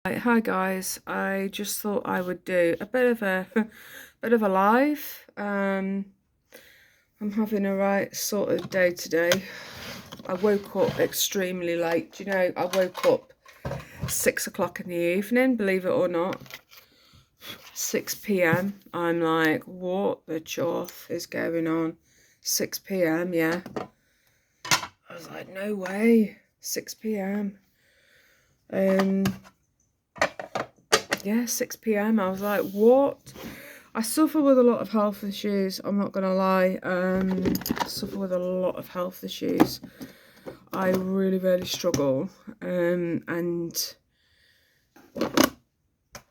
Right, hi guys, I just thought I would do a bit of a bit of a live. I'm having a right sort of day today. I woke up extremely late. Do you know, I woke up 6 o'clock in the evening, believe it or not. 6 p.m. I'm like, what the chuff is going on? 6 p.m. Yeah. I was like, no way. 6 p.m. Yeah, 6 p.m. I was like, what? I suffer with a lot of health issues, I'm not gonna lie. I suffer with a lot of health issues. I really struggle. And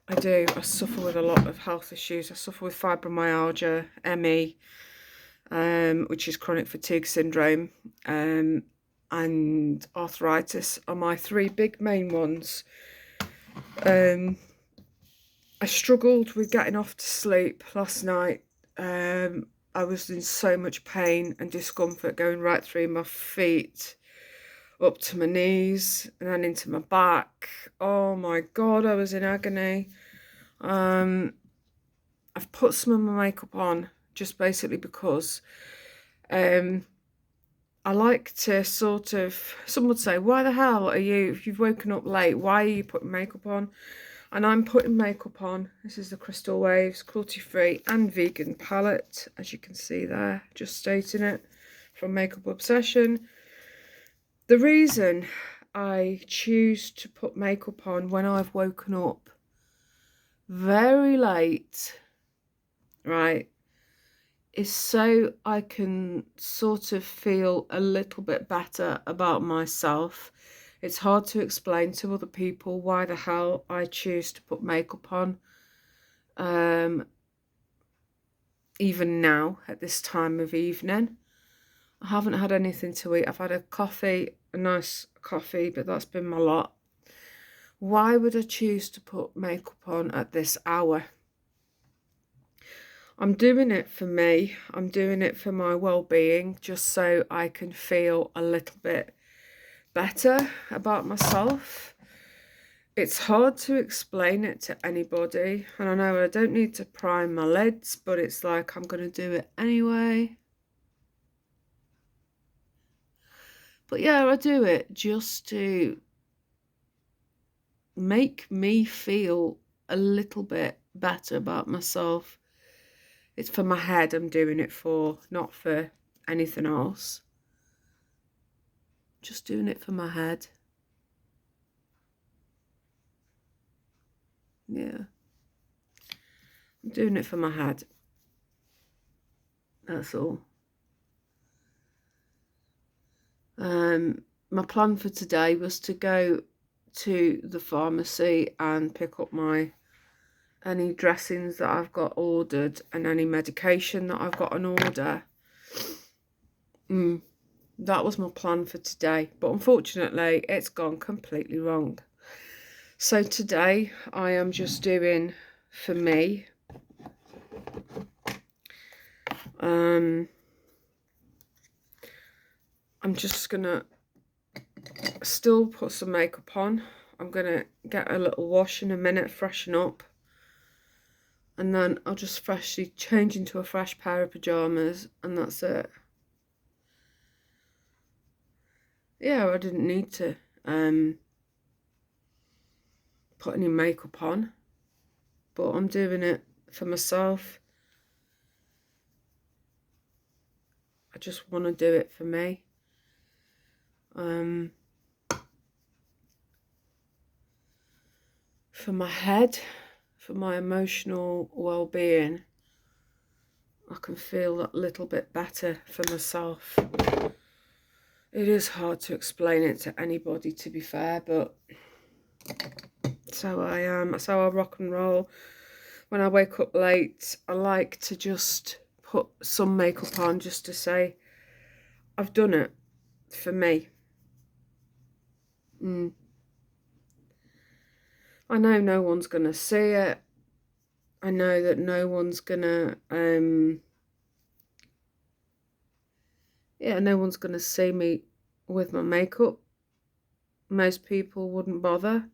I suffer with a lot of health issues. I suffer with fibromyalgia, ME, which is chronic fatigue syndrome, and arthritis are my three big main ones. I struggled with getting off to sleep last night. I was in so much pain and discomfort going right through my feet, up to my knees, and then into my back. Oh my God, I was in agony. I've put some of my makeup on just basically because I like to sort of, some would say, why the hell are you, if you've woken up late, why are you putting makeup on? And I'm putting makeup on. This is the Crystal Waves cruelty-free and vegan palette, as you can see there, just stating it, from Makeup Obsession. The reason I choose to put makeup on when I've woken up very late, right, is so I can sort of feel a little bit better about myself. It's hard to explain to other people why the hell I choose to put makeup on. Even now at this time of evening. I haven't had anything to eat. I've had a coffee, a nice coffee, but that's been my lot. Why would I choose to put makeup on at this hour? I'm doing it for me. I'm doing it for my well-being, just so I can feel a little bit better about myself. It's hard to explain it to anybody, and I know I don't need to prime my lids, but it's like I'm going to do it anyway. But yeah, I do it just to make me feel a little bit better about myself. It's for my head I'm doing it for, not for anything else. Just doing it for my head. Yeah. I'm doing it for my head. That's all. My plan for today was to go to the pharmacy and pick up any dressings that I've got ordered and any medication that I've got on order. That was my plan for today, but unfortunately it's gone completely wrong. So today I am just doing for me. I'm just gonna still put some makeup on. I'm gonna get a little wash in a minute, freshen up, and then I'll just freshly change into a fresh pair of pajamas, and that's it. Yeah, I didn't need to put any makeup on, but I'm doing it for myself. I just want to do it for me. For my head, for my emotional well-being, I can feel that little bit better for myself. It is hard to explain it to anybody, to be fair, but that's how I am. That's how I rock and roll. When I wake up late, I like to just put some makeup on just to say I've done it for me. I know no one's gonna see it. I know that no one's gonna no one's gonna see me with my makeup. Most people wouldn't bother.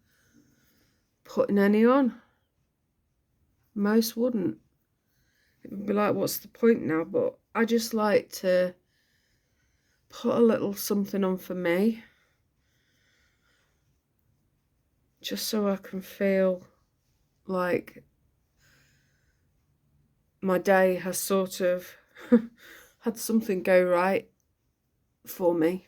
putting any on. Most wouldn't. It would be like, what's the point now? But I just like to put a little something on for me, just so I can feel like my day has sort of had something go right for me.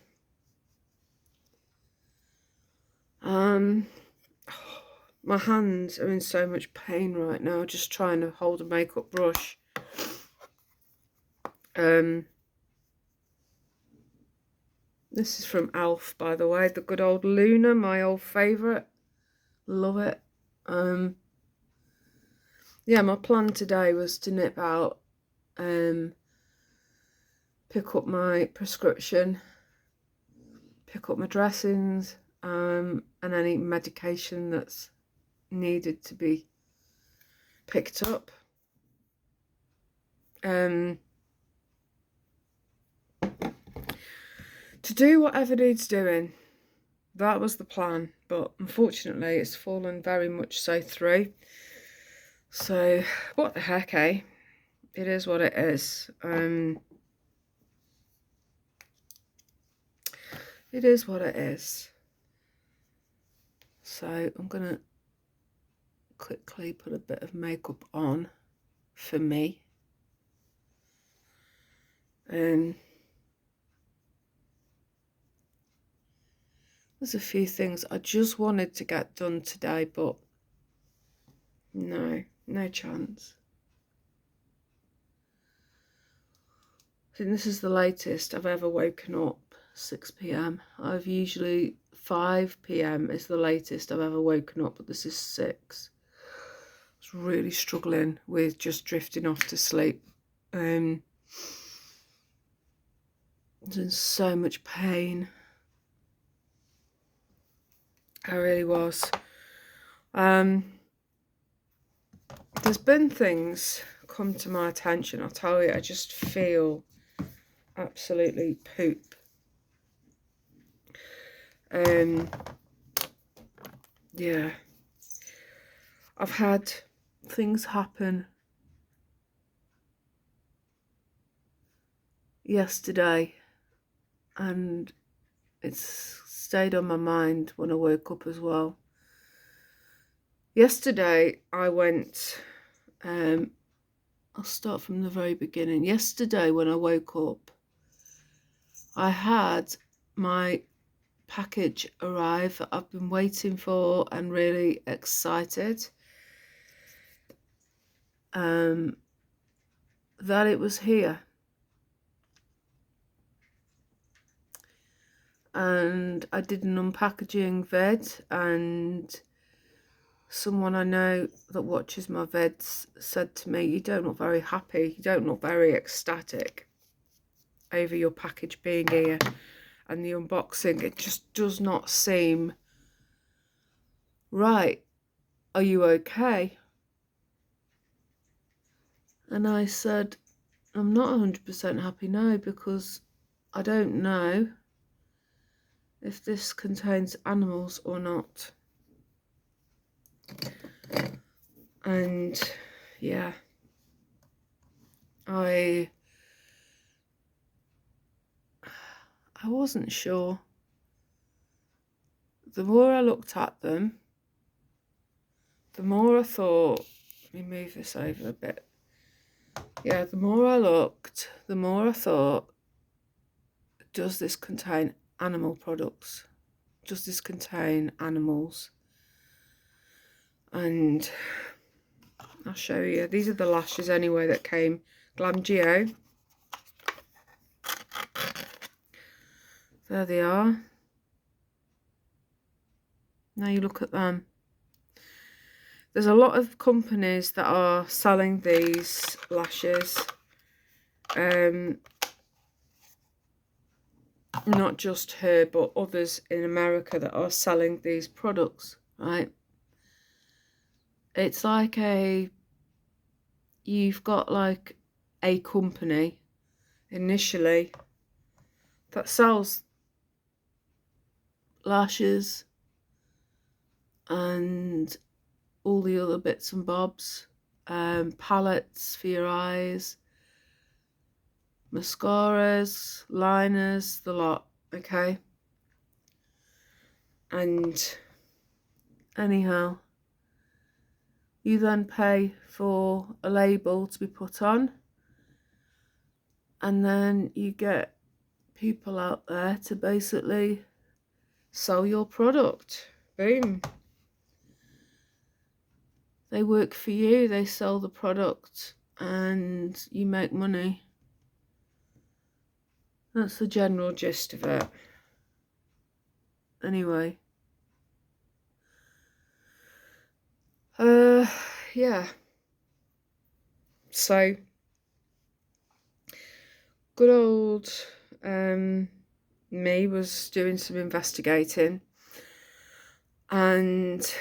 My hands are in so much pain right now, just trying to hold a makeup brush. This is from Elf, by the way, the good old Luna, my old favourite. Love it. Yeah, my plan today was to nip out, pick up my prescription, pick up my dressings, and any medication that's needed to be picked up. To do whatever needs doing. That was the plan, but unfortunately it's fallen very much so through. So what the heck, eh? It is what it is. It is what it is. So I'm gonna quickly put a bit of makeup on for me. There's a few things I just wanted to get done today, but no chance. I think this is the latest I've ever woken up, 6 p.m. I've usually 5 p.m. is the latest I've ever woken up, but this is 6. I was really struggling with just drifting off to sleep. I was in so much pain. I really was. There's been things come to my attention. I'll tell you, I just feel absolutely poop. Yeah. I've had things happen yesterday, and it's stayed on my mind when I woke up as well. Yesterday I went, I'll start from the very beginning. Yesterday when I woke up, I had my package arrive that I've been waiting for and really excited that it was here. And I did an unpackaging vid, and someone I know that watches my vids said to me, you don't look very happy, you don't look very ecstatic over your package being here and the unboxing. It just does not seem right. Are you okay? And I said, I'm not 100% happy now, because I don't know if this contains animals or not. And yeah, I wasn't sure. The more I looked at them, the more I thought, let me move this over a bit. Yeah, the more I looked, the more I thought, does this contain animal products? Does this contain animals? And I'll show you. These are the lashes anyway that came. Glam Geo. There they are. Now you look at them. There's a lot of companies that are selling these lashes. Not just her, but others in America that are selling these products, right? It's like you've got like a company initially that sells lashes, and all the other bits and bobs, palettes for your eyes, mascaras, liners, the lot, okay? And anyhow, you then pay for a label to be put on, and then you get people out there to basically sell your product. Boom. They work for you, they sell the product, and you make money. That's the general gist of it. Anyway. Yeah. So, good old me was doing some investigating, and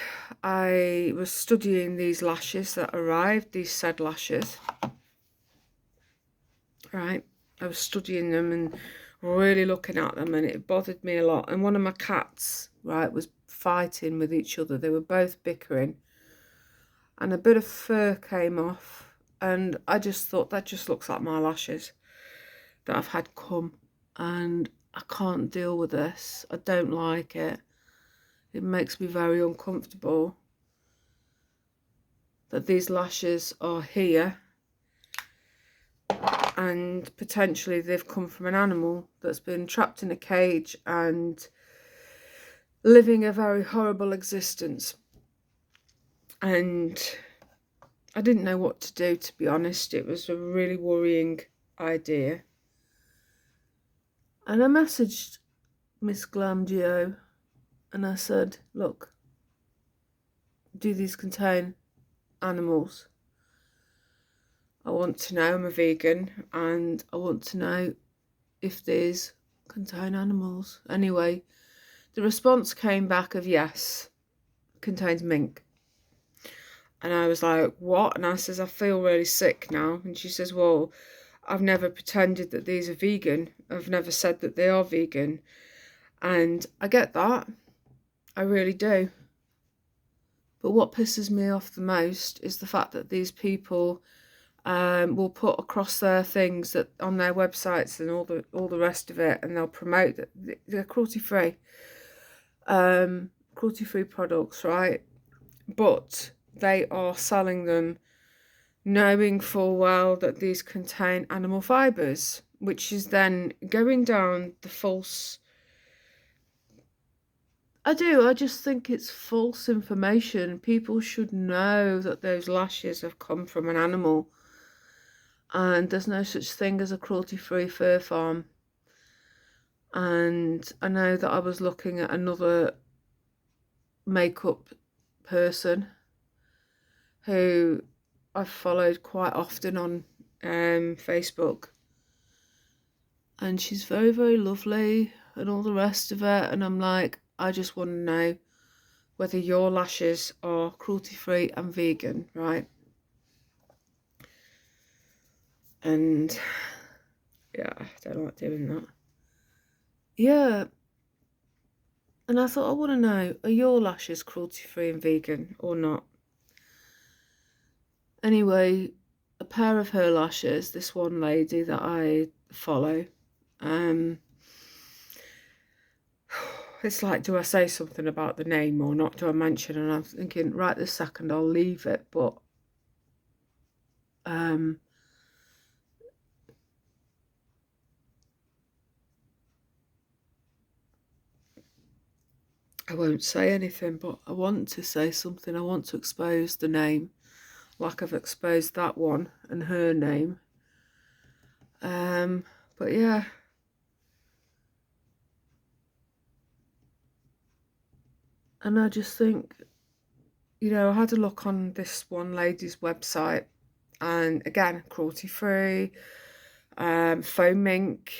I was studying these lashes that arrived, these said lashes. Right, I was studying them and really looking at them, and it bothered me a lot. And one of my cats, right, was fighting with each other. They were both bickering, and a bit of fur came off, and I just thought, that just looks like my lashes that I've had come, and I can't deal with this. I don't like it. It makes me very uncomfortable that these lashes are here, and potentially they've come from an animal that's been trapped in a cage and living a very horrible existence. And I didn't know what to do, to be honest. It was a really worrying idea. And I messaged Miss Glamdio and I said, look, do these contain animals? I want to know, I'm a vegan, and I want to know if these contain animals. Anyway, the response came back of yes, contains mink. And I was like, what? And I says, I feel really sick now. And she says, well, I've never pretended that these are vegan. I've never said that they are vegan. And I get that. I really do. But what pisses me off the most is the fact that these people will put across their things that on their websites and all the rest of it, and they'll promote that they're cruelty-free products, right? But they are selling them knowing full well that these contain animal fibres, which is then going down the false. I just think it's false information. People should know that those lashes have come from an animal, and there's no such thing as a cruelty-free fur farm. And I know that I was looking at another makeup person who I've followed quite often on Facebook, and she's very, very lovely and all the rest of it, and I'm like, I just want to know whether your lashes are cruelty-free and vegan, right? And yeah, I don't like doing that. Yeah. And I thought, I want to know, are your lashes cruelty-free and vegan or not? Anyway, a pair of her lashes, this one lady that I follow, it's like, do I say something about the name or not? Do I mention? And I'm thinking, right this second, I'll leave it, but I won't say anything, but I want to say something. I want to expose the name, like I've exposed that one and her name. But yeah. And I just think, you know, I had a look on this one lady's website, and again, cruelty-free, faux mink,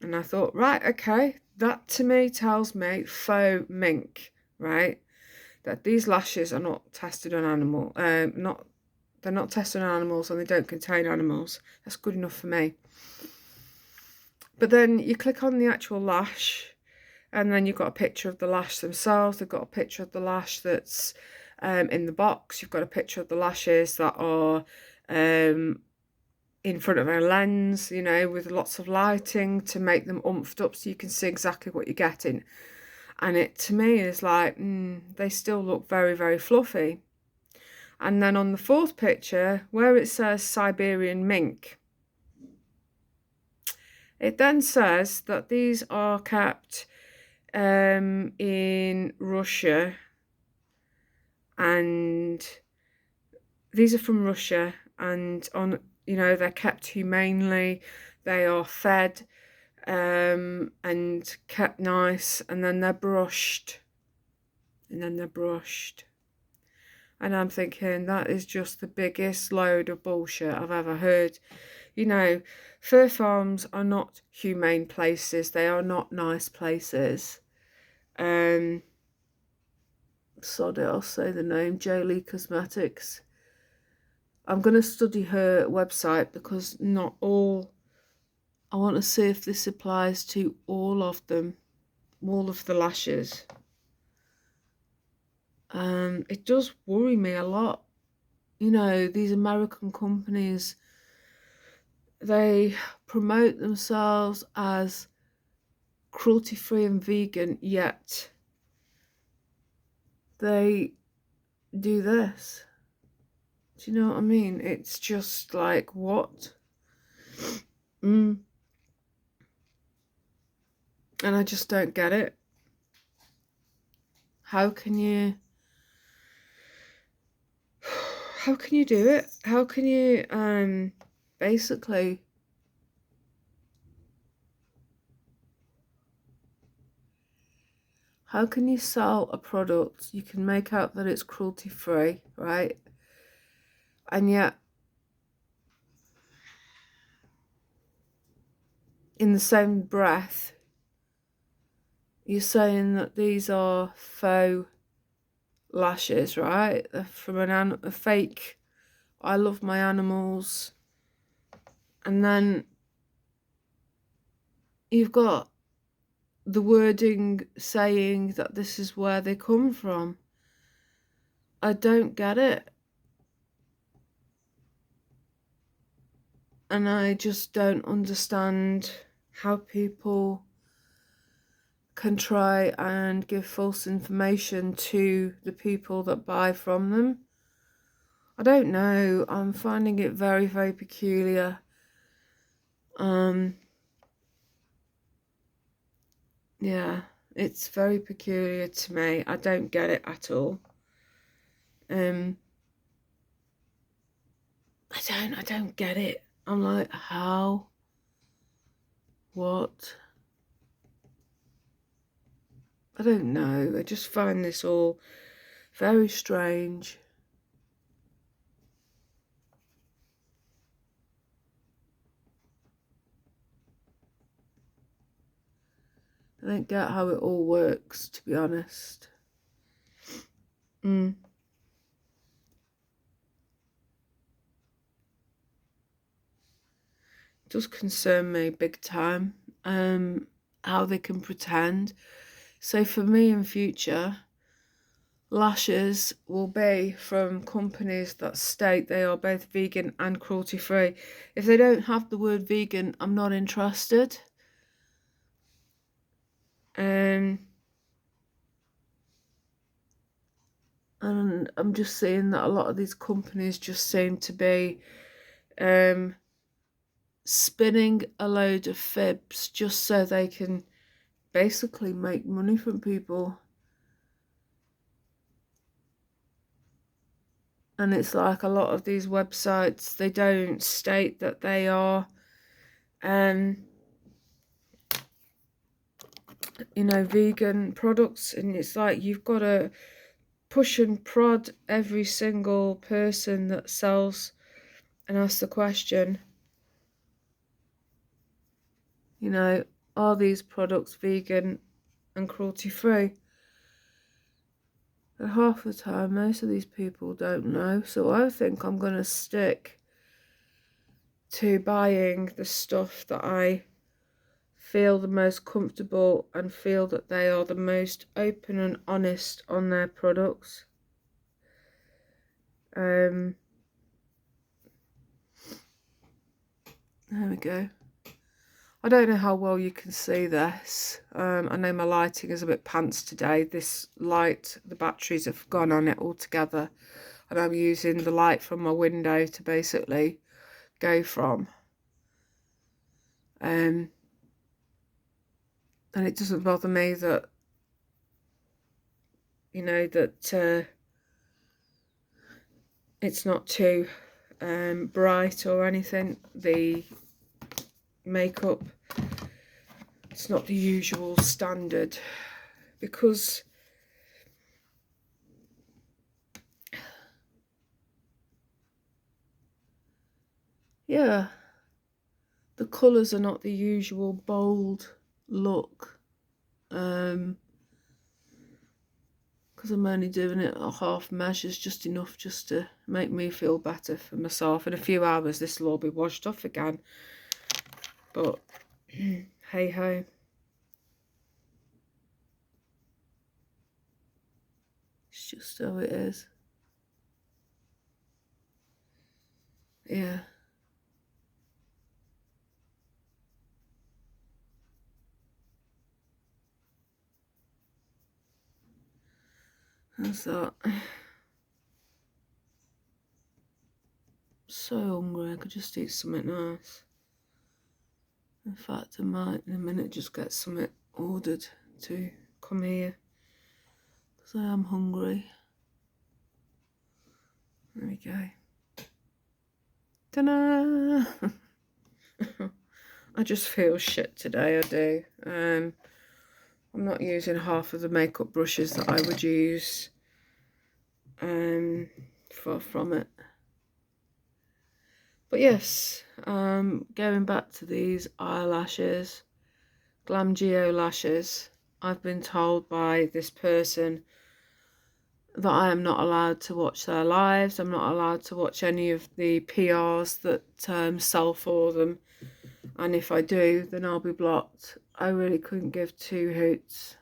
and I thought, right, okay, that to me tells me faux mink, right? That these lashes are not tested on animal, they're not tested on animals, and they don't contain animals. That's good enough for me. But then you click on the actual lash, and then you've got a picture of the lash themselves. They've got a picture of the lash that's in the box. You've got a picture of the lashes that are in front of a lens, you know, with lots of lighting to make them umphed up so you can see exactly what you're getting. And it, to me, is like, they still look very, very fluffy. And then on the fourth picture, where it says Siberian mink, it then says that these are kept in Russia, and these are from Russia, and on, you know, they're kept humanely, they are fed and kept nice, and then they're brushed, and I'm thinking that is just the biggest load of bullshit I've ever heard. You know, fur farms are not humane places, they are not nice places. Sorry, I'll say the name, Jolie Cosmetics. I'm going to study her website because not all, I want to see if this applies to all of them, all of the lashes. It does worry me a lot. You know, these American companies, they promote themselves as cruelty-free and vegan, yet they do this. Do you know what I mean? It's just like, what? And I just don't get it. How can you do it? How can you basically how can you sell a product you can make out that it's cruelty free, right? And yet in the same breath you're saying that these are faux lashes, right? They're from a fake I love my animals. And then you've got the wording saying that this is where they come from. I don't get it. And I just don't understand how people can try and give false information to the people that buy from them. I don't know. I'm finding it very, very peculiar. Yeah, it's very peculiar to me. I don't get it at all. I don't get it. I'm like, how? What? I don't know. I just find this all very strange. I don't get how it all works, to be honest. It does concern me big time, how they can pretend. So for me in future, lashes will be from companies that state they are both vegan and cruelty free. If they don't have the word vegan, I'm not interested. And I'm just seeing that a lot of these companies just seem to be spinning a load of fibs just so they can basically make money from people. And it's like a lot of these websites, they don't state that they are you know, vegan products, and it's like you've got to push and prod every single person that sells and ask the question, you know, are these products vegan and cruelty free? And half the time most of these people don't know, so I think I'm going to stick to buying the stuff that I feel the most comfortable and feel that they are the most open and honest on their products. There we go. I don't know how well you can see this. I know my lighting is a bit pants today. This light, the batteries have gone on it altogether, and I'm using the light from my window to basically go from. And it doesn't bother me that, you know, that it's not too bright or anything. The makeup, it's not the usual standard, because yeah, the colours are not the usual bold look, because I'm only doing it at half measures, just enough just to make me feel better for myself. In a few hours this will all be washed off again, but hey ho. It's just how it is. Yeah. How's that? So hungry, I could just eat something nice. In fact, I might in a minute just get something ordered to come here, because I am hungry. There we go. Ta-da! I just feel shit today, I do. I'm not using half of the makeup brushes that I would use from it. But yes, going back to these eyelashes, Glam Geo lashes, I've been told by this person that I am not allowed to watch their lives. I'm not allowed to watch any of the PRs that sell for them. And if I do, then I'll be blocked. I really couldn't give two hoots.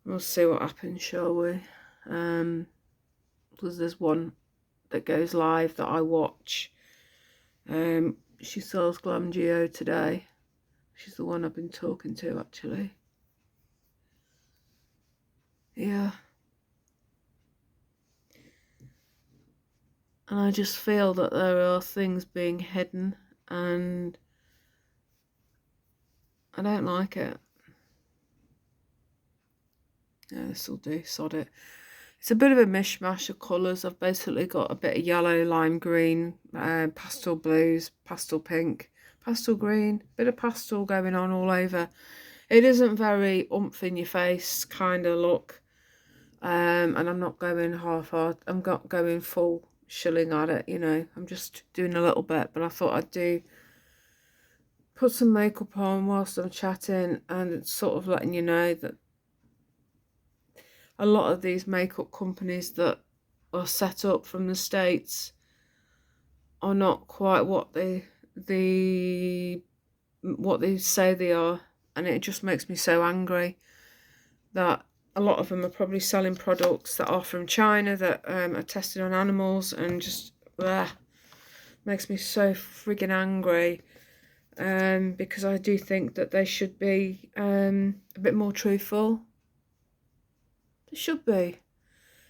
We'll see what happens, shall we? Because there's one that goes live that I watch. She sells Glam Geo today. She's the one I've been talking to, actually. Yeah. And I just feel that there are things being hidden, and I don't like it. Yeah, this'll do, sod it. It's a bit of a mishmash of colours. I've basically got a bit of yellow, lime green, pastel blues, pastel pink, pastel green, bit of pastel going on all over. It isn't very oomph in your face kind of look. And I'm not going half-hard. I'm not going full shilling at it, you know. I'm just doing a little bit, but I thought I'd put some makeup on whilst I'm chatting, and it's sort of letting you know that a lot of these makeup companies that are set up from the States are not quite what they say they are, and it just makes me so angry that a lot of them are probably selling products that are from China that are tested on animals, and just makes me so friggin' angry, because I do think that they should be a bit more truthful. They should be.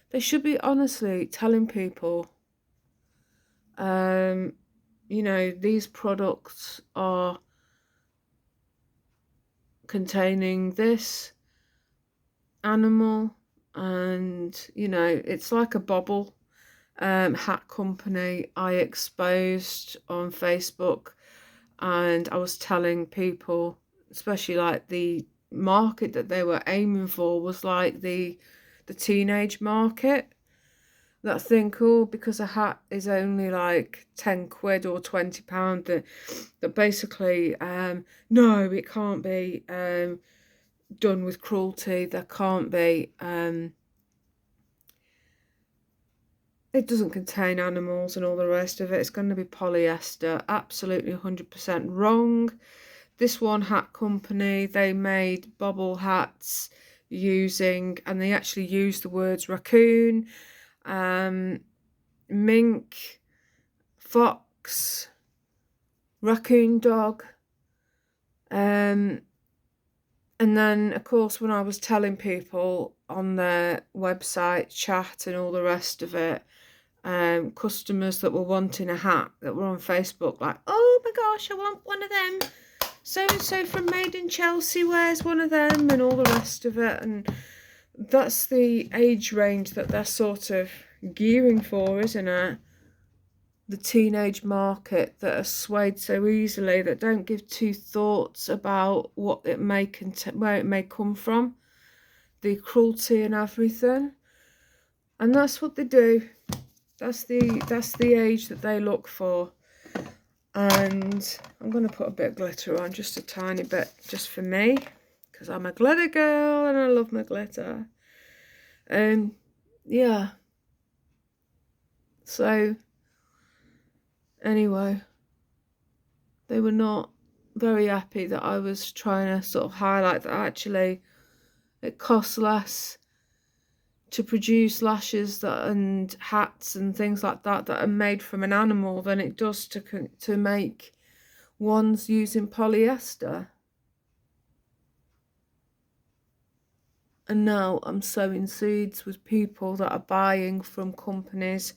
They should be honestly telling people, you know, these products are containing this animal, and, you know, it's like a bobble hat company I exposed on Facebook, and I was telling people, especially like the market that they were aiming for was like the teenage market, that think, oh, because a hat is only like 10 quid or £20, that basically no, it can't be done with cruelty, there can't be it doesn't contain animals and all the rest of it, it's going to be polyester. Absolutely 100% wrong. This one hat company, they made bobble hats using, and they actually used the words raccoon mink, fox, raccoon dog. And then, of course, when I was telling people on their website chat and all the rest of it, customers that were wanting a hat that were on Facebook, like, oh my gosh, I want one of them. So-and-so from Made in Chelsea wears one of them, and all the rest of it. And that's the age range that they're sort of gearing for, isn't it? The teenage market that are swayed so easily, that don't give two thoughts about what it may where it may come from, the cruelty and everything. And that's what they do. That's the age that they look for. And I'm going to put a bit of glitter on, just a tiny bit, just for me, because I'm a glitter girl and I love my glitter. Yeah. So anyway, they were not very happy that I was trying to sort of highlight that actually it costs less to produce lashes and hats and things like that that are made from an animal than it does to make ones using polyester. And now I'm sowing seeds with people that are buying from companies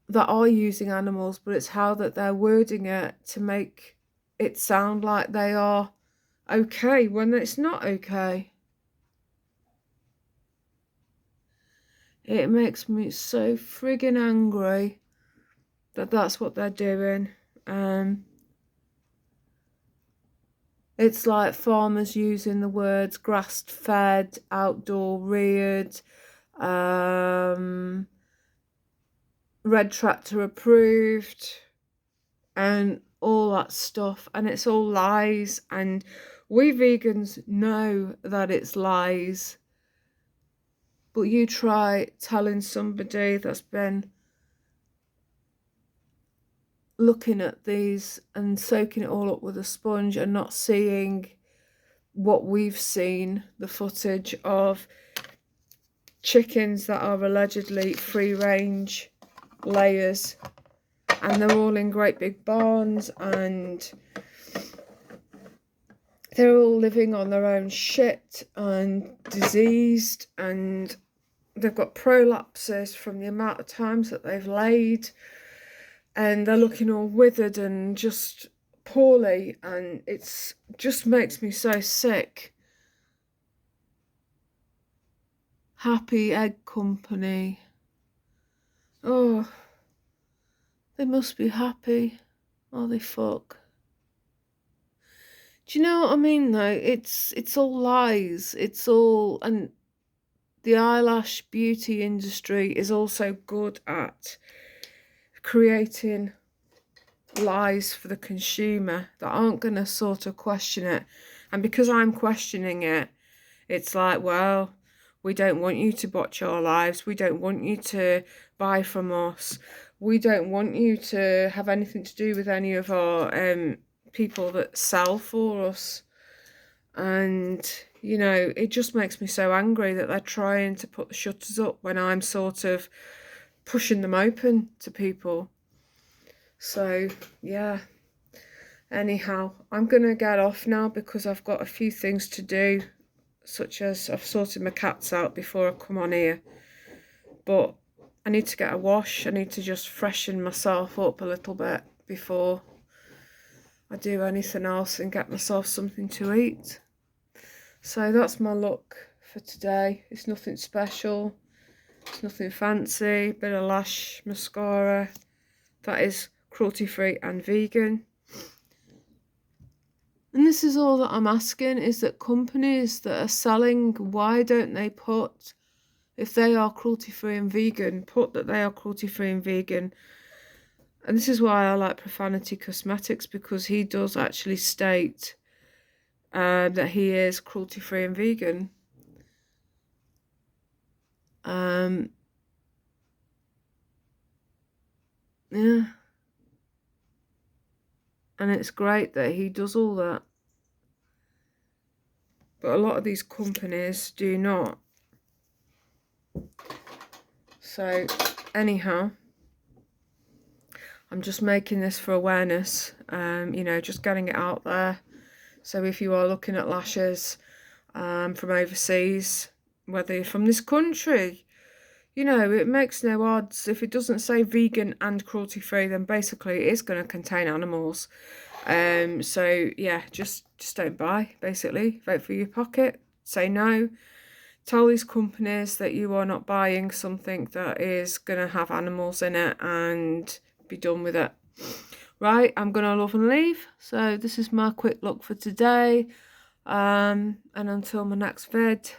that are using animals, but it's how that they're wording it to make it sound like they are okay when it's not okay. It makes me so friggin' angry that that's what they're doing. It's like farmers using the words grass-fed, outdoor reared, red tractor approved, and all that stuff, and it's all lies, and we vegans know that it's lies. But you try telling somebody that's been looking at these and soaking it all up with a sponge and not seeing what we've seen, the footage of chickens that are allegedly free range layers, and they're all in great big barns, and they're all living on their own shit and diseased, and they've got prolapses from the amount of times that they've laid, and they're looking all withered and just poorly, and it's just makes me so sick. Happy Egg Company. Oh, they must be happy. Oh, they fuck. Do you know what I mean though? It's all lies. It's all, and the eyelash beauty industry is also good at creating lies for the consumer that aren't going to sort of question it. And because I'm questioning it, it's like, well, we don't want you to botch our lives. We don't want you to buy from us. We don't want you to have anything to do with any of our people that sell for us. And, you know, it just makes me so angry that they're trying to put the shutters up when I'm sort of pushing them open to people. So, yeah. Anyhow, I'm going to get off now because I've got a few things to do, such as I've sorted my cats out before I come on here. But I need to get a wash. I need to just freshen myself up a little bit before I do anything else and get myself something to eat. So that's my look for today. It's nothing special. It's nothing fancy. Bit of lash mascara. That is cruelty-free and vegan. And this is all that I'm asking, is that companies that are selling, why don't they put, if they are cruelty-free and vegan, put that they are cruelty-free and vegan. And this is why I like Profanity Cosmetics, because he does actually state that he is cruelty-free and vegan. Yeah. And it's great that he does all that. But a lot of these companies do not. So anyhow, I'm just making this for awareness, you know, just getting it out there. So if you are looking at lashes from overseas, whether you're from this country, you know, it makes no odds. If it doesn't say vegan and cruelty-free, then basically it is going to contain animals. So yeah, just don't buy, basically. Vote for your pocket, say no. Tell these companies that you are not buying something that is going to have animals in it, and be done with it. Right, I'm going to love and leave. So this is my quick look for today. And until my next vid,